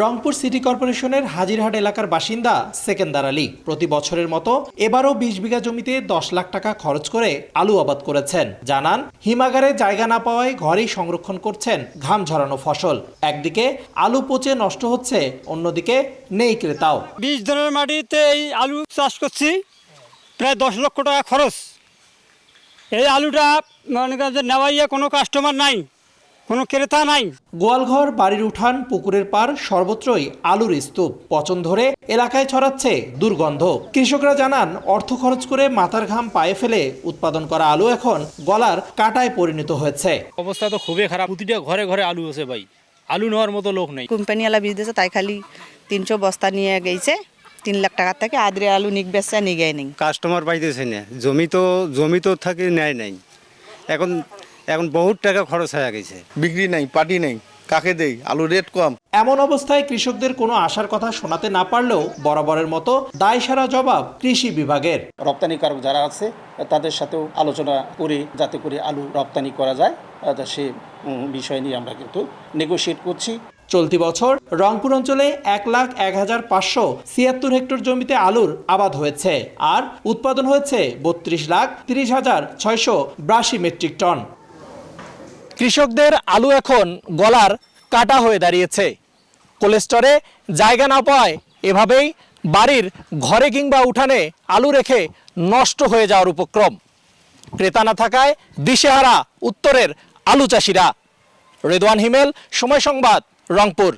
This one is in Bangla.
রংপুর সিটি কর্পোরেশনের হাজিরহাট এলাকার বাসিন্দা সেকেন্দার আলী প্রতি বছরের মতো এবারও ২০ বিঘা জমিতে ১০ লাখ টাকা খরচ করে আলু আবাদ করেছেন। জানান, হিমাগারে জায়গা না পাওয়ায় ঘরেই সংরক্ষণ করছেন ঘাম ঝরানো ফসল। একদিকে আলু পচে নষ্ট হচ্ছে, অন্যদিকে নেই ক্রেতাও। ২০ ধরনের মাটিতে এই আলু চাষ করছি, প্রায় ১০ লক্ষ টাকা খরচ। এই আলুটা মনে করেন যে নেওয়াইয়া কোনো কাস্টমার নাই, কোনো ক্রেতা নাই। গোয়ালঘর, বাড়ির উঠান, পুকুরের পার সর্বত্রই আলুর স্তূপ। পচন ধরে এলাকায় ছড়াচ্ছে দুর্গন্ধ। কৃষকরা জানান, অর্থ খরচ করে মাথার ঘাম পায়ে ফেলে উৎপাদন করা আলু এখন গলার কাঁটায় পরিণত হয়েছে। অবস্থা তো খুবই খারাপ, প্রতিটা ঘরে ঘরে আলু আছে ভাই, আলু নেওয়ার মতো লোক নেই। কোম্পানিওয়ালা বীজ দিয়েছে, তাই খালি ৩০০ বস্তা নিয়ে গেছে। ৩ লাখ টাকা থেকে আদ্রে আলু নিক বেচা নিয়ে নেই। কাস্টমার পাইতেছে না, জমি তো থাকে নেয় নাই। এখন বহুত টাকা খরচ হয়ে গেছে, বিক্রি নাই, পাটি নাই, কাকে দেই, আলু রেট কম। এমন অবস্থায় কৃষকদের কোনো আশার কথা শোনাতে না পারলেও বরাবরের মতো দায়সারা জবাব কৃষি বিভাগের। রপ্তানিকারক যারা আছে তাদের সাথেও আলোচনা করে যাতে করে আলু রপ্তানি করা যায়, সে বিষয় নিয়ে আমরা কিন্তু নেগোশিয়েট করছি। চলতি বছর রংপুর অঞ্চলে ১,০১,৫৭৬ হেক্টর জমিতে আলুর আবাদ হয়েছে, আর উৎপাদন হয়েছে ৩২,৩০,৬৮২ মেট্রিক টন। কৃষকদের আলু এখন গলার কাটা হয়ে দাঁড়িয়েছে। কোল্ড স্টোরে জায়গা না পাওয়ায় এভাবেই বাড়ির ঘরে কিংবা উঠানে আলু রেখে নষ্ট হয়ে যাওয়ার উপক্রম। ক্রেতা না থাকায় দিশেহারা উত্তরের আলু চাষিরা। রেদওয়ান হিমেল, সময় সংবাদ, রংপুর।